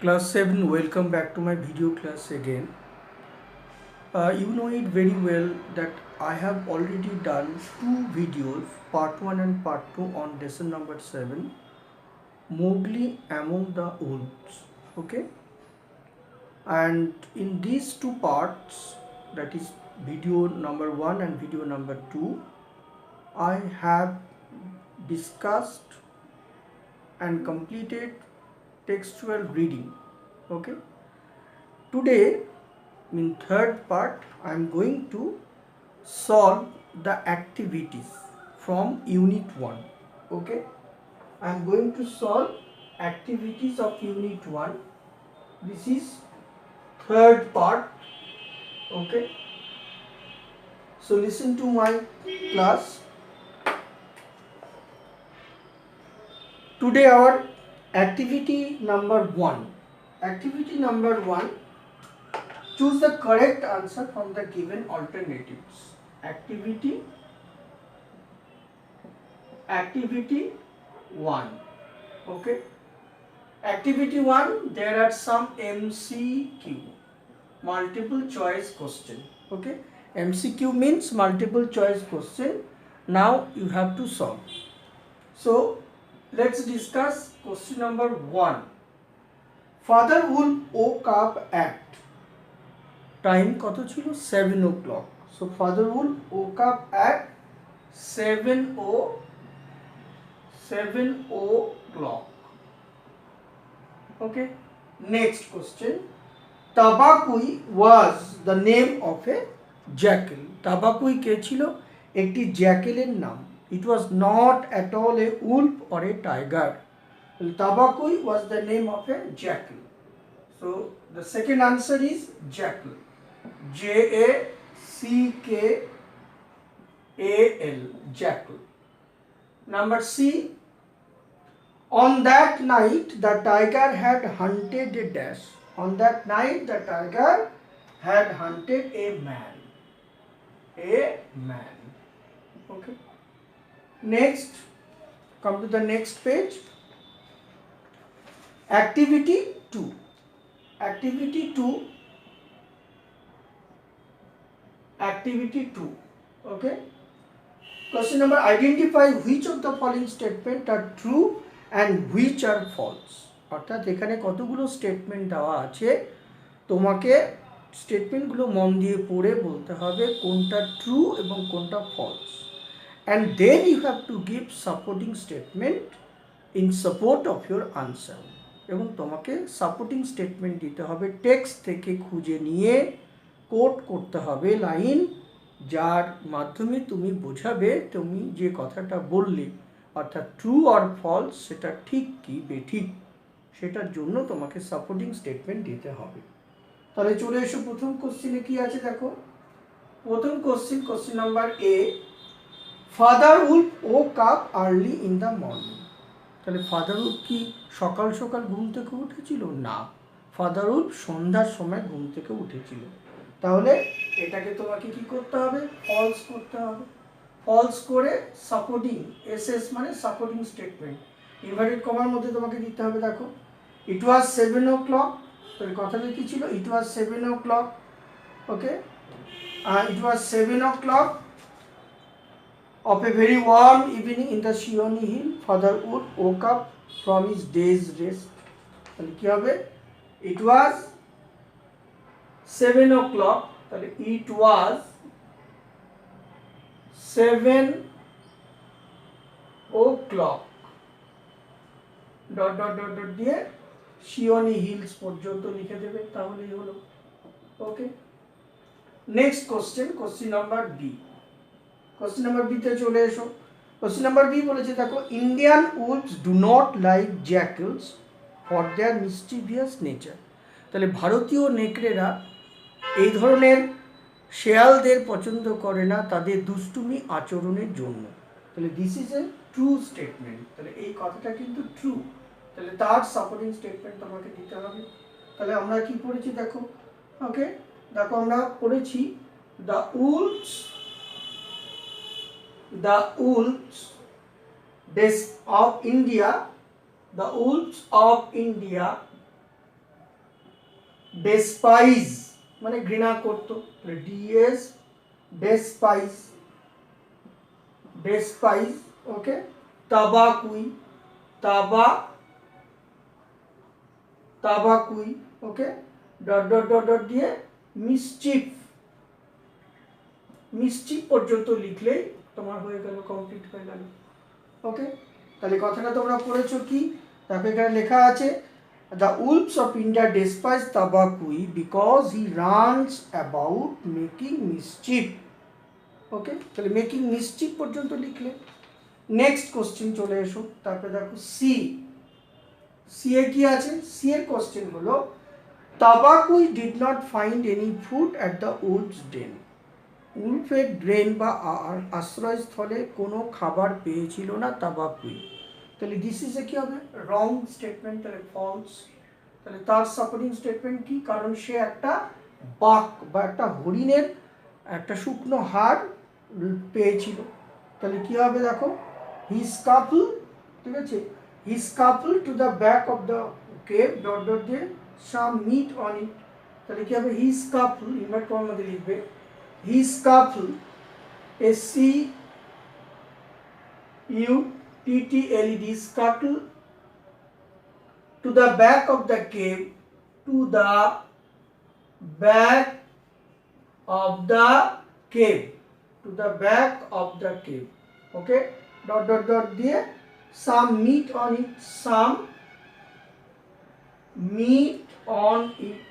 Class 7, welcome back to my video class again. You know it very well that I have already done two videos, part 1 and part 2 on lesson number 7, Mowgli Among the Wolves. Okay, and in these two parts, that is video number 1 and video number 2, I have discussed and completed textual reading. Okay, today in third part I am going to solve the activities from unit 1. Okay, I am going to solve activities of unit 1. This is third part. Okay, so listen to my class. Today our activity number 1. Activity number 1, choose the correct answer from the given alternatives. Activity 1. Okay, activity 1, there are some MCQ, multiple choice question. Okay, MCQ means multiple choice question. Now you have to solve. So let's discuss question number 1. Father Wolf woke up at time কত ছিল 7 o'clock. So Father Wolf woke up at 7 o'clock. Okay, next question. Tabaqui was the name of a jackal. Tabaqui কে ছিল? একটি জ্যাকেলের নাম. It was not at all a wolf or a tiger. Tabaqui was the name of a jackal. So the second answer is jackal. Jackal. Jackal. Number C. On that night the tiger had hunted a dash. On that night the tiger had hunted a man. Okay. Next, come to the next page. Activity 2. Activity 2. Okay. Question number, identify which of the following statement are true and which are false. অর্থাৎ এখানে কতগুলো statement দেওয়া আছে, তোমাকে স্টেটমেন্টগুলো মন দিয়ে পড়ে বলতে হবে কোনটা ট্রু এবং কোনটা false, and then you have to give supporting statement in support of your answer. এবং তোমাকে সাপোর্টিং স্টেটমেন্ট দিতে হবে টেক্সট থেকে খুঁজে নিয়ে, কোট করতে হবে লাইন, যার মাধ্যমে তুমি বোঝাবে তুমি যে কথাটা বললে অর্থাৎ ট্রু আর ফলস সেটা ঠিক কি বেঠিক, সেটার জন্য তোমাকে সাপোর্টিং স্টেটমেন্ট দিতে হবে। তাহলে চলে এসো প্রথম কোশ্চেনে কি আছে দেখো। প্রথম question number A, father Wolf woke up early in the morning. তাহলে ফাদার উলফ কি সকাল সকাল ঘুম থেকে উঠেছিল? না, ফাদার উলফ সন্ধ্যার সময় ঘুম থেকে উঠেছিল। তাহলে এটাকে তোমাকে কি করতে হবে? ফলস করতে হবে। ফলস করে সাপোর্টিং, এসএস মানে সাপোর্টিং স্টেটমেন্ট ইনভার্টেড কমার মধ্যে তোমাকে দিতে হবে। দেখো, ইট ওয়াজ 7 o'clock, তাহলে কথাটা কি ছিল? ইট ওয়াজ 7 o'clock. Okay, it was 7 o'clock of a very warm evening in the Shioni hill. Father Wolf woke up from his day's rest. তাহলে কি হবে? It was 7 o'clock. তাহলে it was 7 o'clock. Dot dot dot dot দিয়ে Seoni hills পর্যন্ত লিখে দেবে, তাহলেই হলো। Okay, next question number B. Question number বিতে চলে এসো। কোশ্চেন নাম্বার বি বলেছে দেখো, Indian wolves do not like jackals for their mischievous nature. তাহলে ভারতীয় নেকড়েরা এই ধরনের শেয়ালদের পছন্দ করে না তাদের দুষ্টুমি আচরণের জন্য। তাহলে this is a true statement. তাহলে এই কথাটা কিন্তু ট্রু। তাহলে তার সাপোর্টিং স্টেটমেন্ট তোমাকে দিতে হবে। তাহলে আমরা কি পড়েছি দেখো। ওকে, দেখো আমরা পড়েছি দ্য উলফস of India ডেসপাইজ মানে ঘৃণা করতো, ডিএস ডেসপাইজ, ডেসপাইজ, ওকে। তাবাকুই, তাবাকুই, ওকে, ডট ডট ডট ডট দিয়ে মিসচিফ, মিসচিফ পর্যন্ত লিখলেই তোমার হয়ে গেল, কমপ্লিট হয়ে গেল, ওকে। তাহলে কথাটা তোমরা পড়েছো কি? তারপরে এখানে লেখা আছে the wolves of India despise Tabaqui because he runs about making mischief, ওকে। তাহলে মেকিং মিসচিফ পর্যন্ত লিখলে। নেক্সট কোশ্চেন চলে এসো, তারপরে দেখো সি, সি এ কি আছে? সি এর কোশ্চেন হলো Tabaqui did not find any food at the wolves den, উলফের ড্রেন বা আশ্রয়স্থলে কোনো খাবার পেয়েছিল না তাবাকুই। তাহলে দিস ইজ এ কি হবে? রং স্টেটমেন্ট, তাহলে ফলস। তাহলে তার সাপোর্টিং স্টেটমেন্ট কি? কারণ সে একটা বাক বা একটা হরিণের একটা শুকনো হাড় পেয়েছিল। তাহলে কি হবে দেখো, হি স্কাফল, ঠিক আছে, he scuffle to the back of the cave dot dot দিয়ে সাম মিট অন ইট। তাহলে কি হবে? হি স্কাফল, ইনভার্ট করার মধ্যে লিখবে, হি স্কাফল, SCUTTLED, scuttle to the back of the cave, to the back of the cave, to the back of the cave, okay, dot dot dot দিয়ে some meat on it, some meat on it,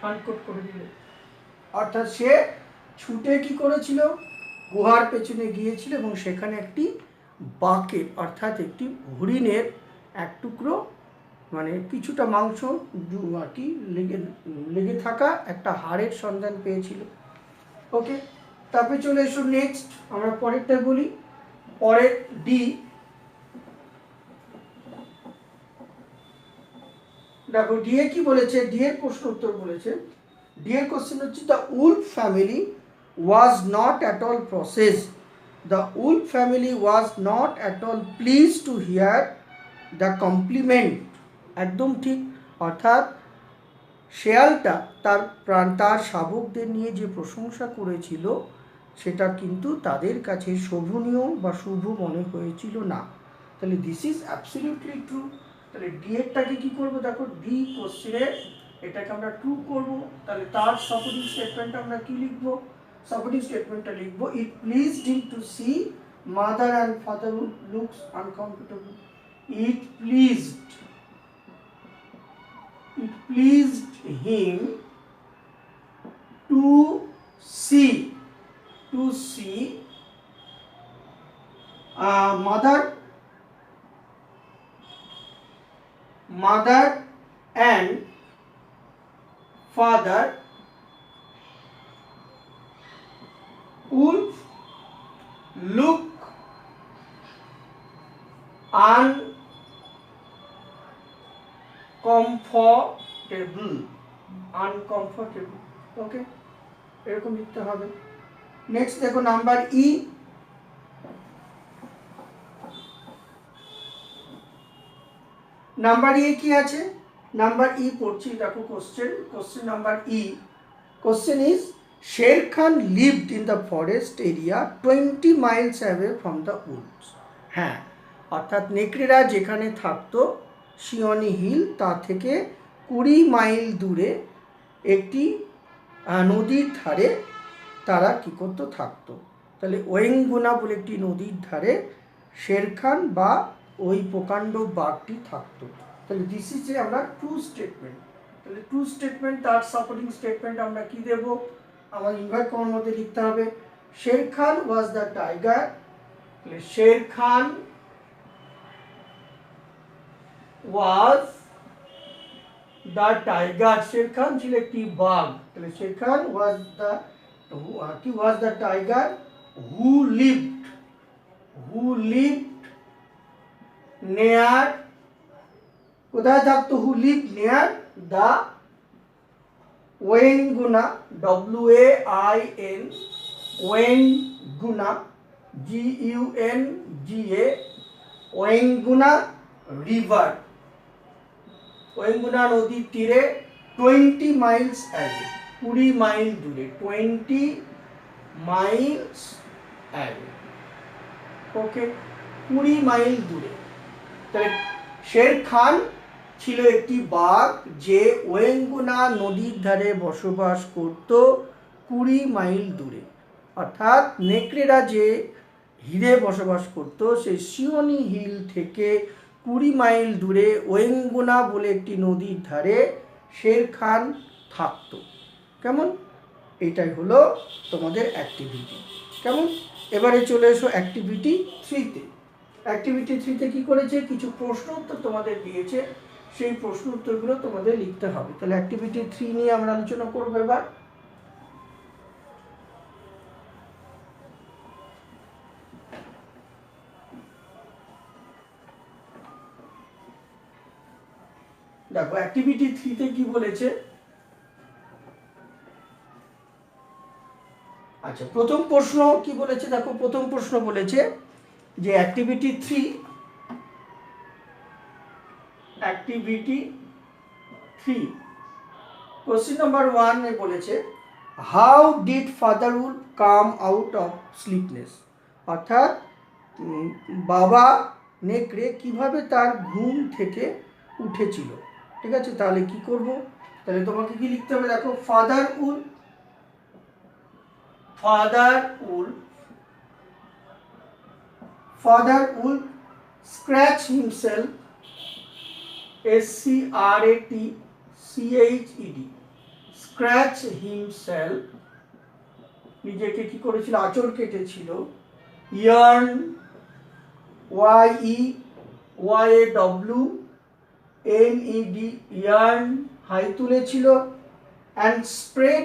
unquote করে দিলে। অর্থাৎ সে ছুটে কি করেছিল? গুহার পেছনে গিয়েছিল এবং সেখানে একটি বাকের অর্থাৎ একটি হরিণের এক টুকরো মানে কিছুটা মাংস আর কি লেগে থাকা একটা হাড়ের সন্ধান পেয়েছিল, ওকে। তারপরে চলে এসো নেক্সট, আমরা পরেরটা বলি। পরের ডি, দেখো ডি এ কি বলেছে? ডি এর প্রশ্ন উত্তর বলেছে, ডি এর কোশ্চেন হচ্ছে the Wolf family was not at all processed. The wolf family was not at all pleased to hear the compliment. একদম ঠিক। অর্থাৎ শেয়ালটা তার শাবকদের নিয়ে যে প্রশংসা করেছিল সেটা কিন্তু তাদের কাছে শোভনীয় বা শুভ মনে হয়েছিল না। তাহলে দিস ইজ অ্যাবসলিউটলি ট্রু। তাহলে ডি এরটাকে কি করবো? দেখো ডি কোশ্চেনে এটাকে আমরা ট্রু করবো। তাহলে তার সাপোর্টিং স্টেটমেন্ট আমরা কি লিখবো? সাপোর্টিং স্টেটমেন্টটা লিখবো, it pleased him to see mother and father looks uncomfortable. It pleased him to see mother and father wolf look uncomfortable, okay, এরকম লিখতে হবে। নেক্সট দেখো নাম্বার ই, নাম্বার ই কি আছে? নাম্বার ই পড়ছি, দেখো question number E, question is Sher Khan lived in the forest area 20 miles away from the Woods. হ্যাঁ, অর্থাৎ নেকড়েরা যেখানে থাকতো শিওনি হিল তা থেকে 20 মাইল দূরে একটি নদীর ধারে তারা কী করতো? থাকতো। তাহলে ওয়েঙ্গুনা বলে একটি নদীর ধারে শের খান বা ওই প্রকাণ্ড বাঘটি থাকতো। তাহলে দিস ইজ এ আমরা ট্রু স্টেটমেন্ট। তাহলে ট্রু স্টেটমেন্ট, তার সাপোর্টিং স্টেটমেন্ট আমরা কি দেব? আমার ইনভার্ট করার মধ্যে লিখতে হবে শের খান ওয়াজ দ্য টাইগার। তাহলে Shere Khan was the tiger, Sher Khan ছিল একটি বাঘ। তাহলে Shere Khan was the tiger who lived near, কোথায় থাকতো? Who lived near the Waingunga, WAIN, Waingunga, GUNGA, Waingunga river, Waingunga নদীর তীরে 20 মাইলস অ্যাওয়ে, 20 মাইল দূরে, 20 মাইলস অ্যাওয়ে। ওকে, 20 মাইল দূরে। তাহলে শের খান ছিল একটি বাঘ যে ওয়েঙ্গুনা নদীর ধারে বসবাস করত 20 মাইল দূরে। অর্থাৎ নেকড়েরা যে হিলে বসবাস করত সেই সিওনি হিল থেকে 20 মাইল দূরে ওয়েঙ্গুনা বলে একটি নদীর ধারে শের খান থাকতো। কেমন? এটাই হলো তোমাদের অ্যাক্টিভিটি। কেমন? এবারে চলে এসো অ্যাক্টিভিটি 3-তে। অ্যাক্টিভিটি 3-তে কী করেছে? কিছু প্রশ্ন উত্তর তোমাদের দিয়েছে, সেই প্রশ্ন উত্তরগুলো তোমাদের লিখতে হবে। তাহলে অ্যাক্টিভিটি 3 নিয়ে আমরা আলোচনা করবো এবার। দেখো অ্যাক্টিভিটি 3-তে কি বলেছে। আচ্ছা, প্রথম প্রশ্ন কি বলেছে দেখো। প্রথম প্রশ্ন বলেছে যে অ্যাক্টিভিটি 3 কোশ্চেন নাম্বার 1 এ বলেছে how did father wolf come out of sleepiness. অর্থাৎ বাবা নেকড়ে কিভাবে তার ঘুম থেকে উঠেছিল। ঠিক আছে, তাহলে কি করব? তাহলে তোমাকে কি লিখতে হবে দেখো। Father Wolf scratch himself, SCRATCHED, scratch himself, নিজেকে কি করেছিল? আঁচড় কেটেছিল। ইয়ার্ন, YEYAWNED, ইয়ার্ন, হাই তুলেছিল। And spread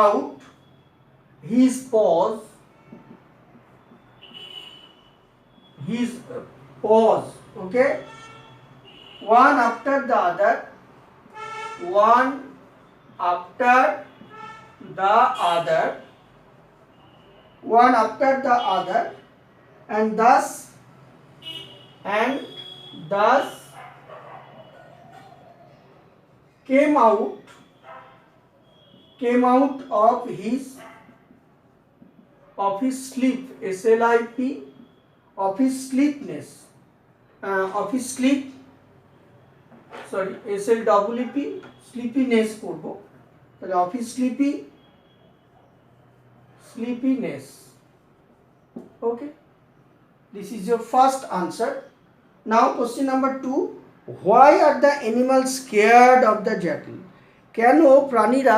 out, his paws, okay, one after the other, and thus came out of his sleep, SLIP, of his sleepness, SLWP, sleepiness করব। তাহলে of his sleepiness. Okay, this is your first answer. Now question number 2, why are the animals scared of the jackal? কেন প্রাণীরা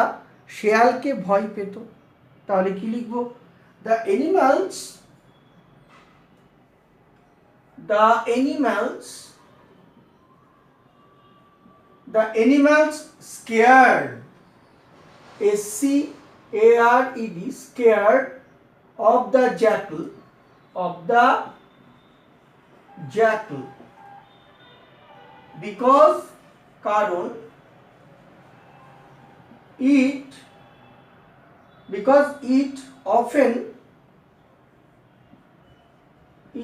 শেয়ালকে ভয় পেত? তাহলে কি লিখব? The animals scared, SCARED, scared of the jackal, because কারণ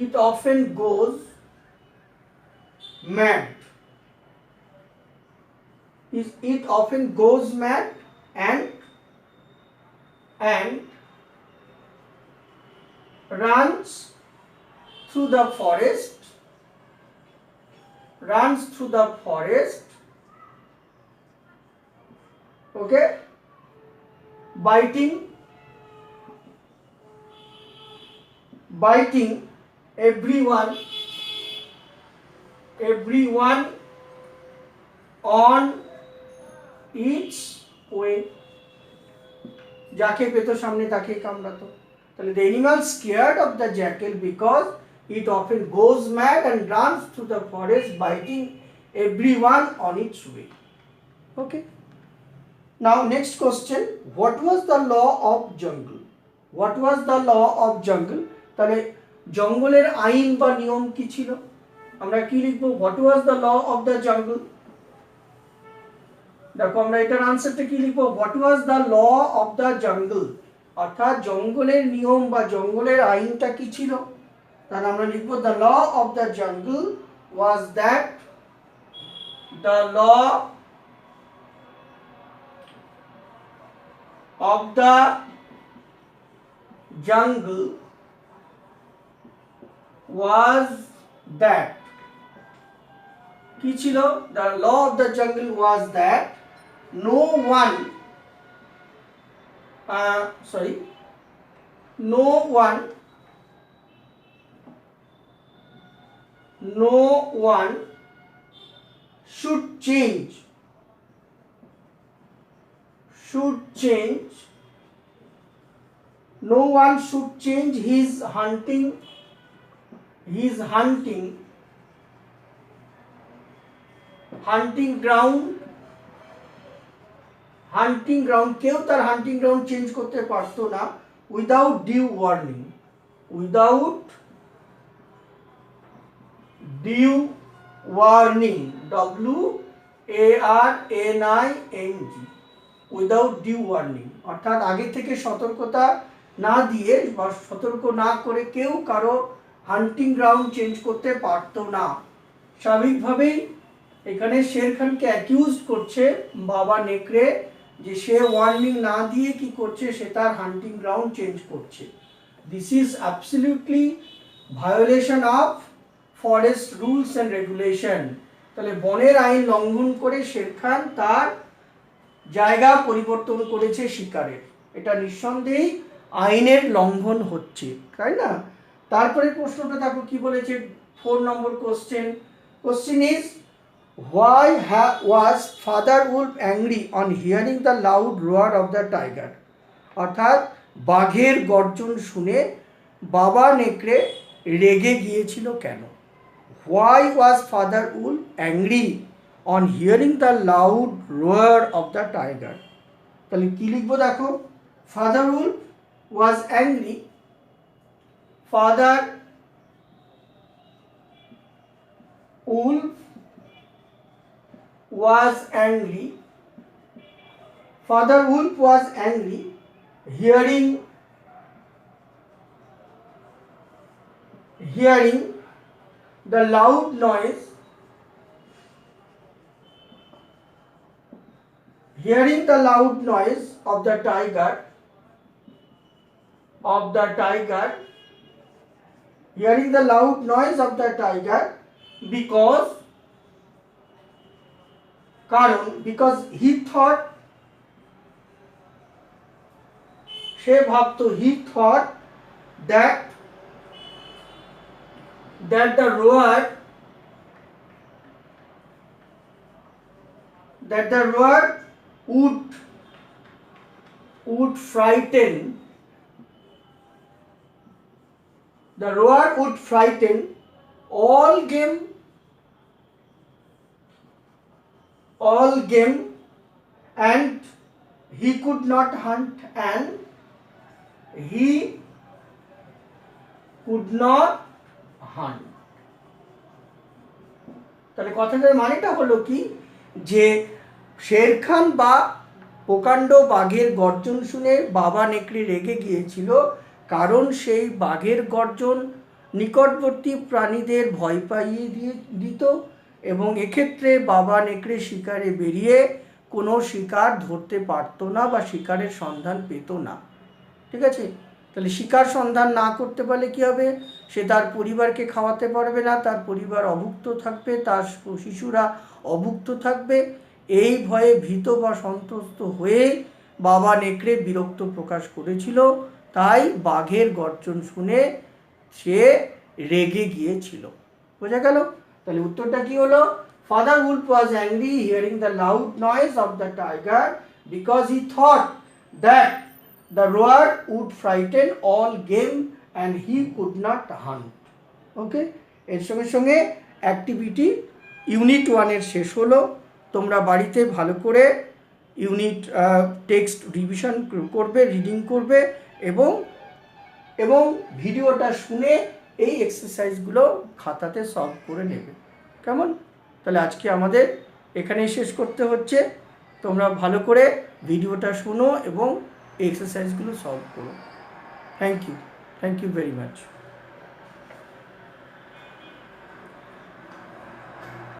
it often goes mad. It often goes mad and runs through the forest, okay, biting everyone on its way, যাকে পেত সামনে তাকে কামড়াতো। তাহলে the animal scared of the jackal because it often goes mad and runs through the forest biting everyone on its way. Okay, now next question, what was the law of jungle? তাহলে জঙ্গলের আইন বা নিয়ম কি ছিল? আমরা কি লিখব? what was the law of the jungle? দেখো আমরা এটার আনসারটা কি লিখব? what was the law of the jungle? অর্থাৎ জঙ্গলের নিয়ম বা জঙ্গলের আইনটা কি ছিল, তাহলে আমরা লিখব the law of the jungle was that, the law of the jungle was that, কি ছিল, the law of the jungle was that no one should change no one should change his hunting ground কেউ তার হান্টিং ground change করতে পারতো না without due warning WARNING without due warning, অর্থাৎ আগে থেকে সতর্কতা না দিয়ে বা সতর্ক না করে কেউ কারো হান্টিং গ্রাউন্ড চেঞ্জ করতে পারতো না। স্বাভাবিকভাবেই এখানে শের খানকে অ্যাকিউজ করছে বাবা নেকড়ে যে সে ওয়ার্নিং না দিয়ে কি করছে, সে তার হান্টিং গ্রাউন্ড চেঞ্জ করছে। This is absolutely violation of forest rules and regulation. তাহলে বনের আইন লঙ্ঘন করে শের খান তার জায়গা পরিবর্তন করেছে শিকারের, এটা নিঃসন্দেহেই আইনের লঙ্ঘন হচ্ছে, তাই না? তারপরে প্রশ্নটা দেখো কি বলেছে, 4 number question is why was Father Wolf angry on hearing the loud roar of the tiger? অর্থাৎ বাঘের গর্জন শুনে বাবা নেকড়ে রেগে গিয়েছিল কেন? Why was Father Wolf angry on hearing the loud roar of the tiger? তাহলে কি লিখবো দেখো, Father Wolf was angry. Father Wolf was angry. Father Wolf was angry hearing the loud noise of the tiger because he thought that the roar would frighten all game and he could not hunt তাহলে কথাটার মানেটা হলো কি, যে শের খান বা প্রকাণ্ড বাঘের গর্জন শুনে বাবা নেকড়ে রেগে গিয়েছিল, কারণ সেই বাঘের গর্জন নিকটবর্তী প্রাণীদের ভয় পাইয়ে দিত এবং এক্ষেত্রে বাবা নেকড়ে শিকারে বেরিয়ে কোনো শিকার ধরতে পারতো না বা শিকারের সন্ধান পেত না। ঠিক আছে, তাহলে শিকার সন্ধান না করতে পারলে কী হবে, সে তার পরিবারকে খাওয়াতে পারবে না, তার পরিবার অভুক্ত থাকবে, তার শিশুরা অভুক্ত থাকবে। এই ভয়ে ভীত বা সন্তুষ্ট হয়ে বাবা নেকড়ে বিরক্ত প্রকাশ করেছিল, তাই বাঘের গর্জন শুনে সে রেগে গিয়েছিল। বোঝা গেল? তাহলে উত্তরটা কি হলো, Father Wolf was angry hearing the loud noise of the tiger because he thought that the roar would frighten all game and he could not hunt. ওকে, এর সঙ্গে সঙ্গে অ্যাক্টিভিটি ইউনিট 1 এর শেষ হলো। তোমরা বাড়িতে ভালো করে ইউনিট টেক্সট রিভিশন করবে, রিডিং করবে এবং ভিডিওটা শুনে এই এক্সারসাইজগুলো খাতাতে সলভ করে নেবে। কেমন? তাহলে আজকে আমাদের এখানেই শেষ করতে হচ্ছে। তোমরা ভালো করে ভিডিওটা শোনো এবং এক্সারসাইজগুলো সলভ করো। Thank you very much.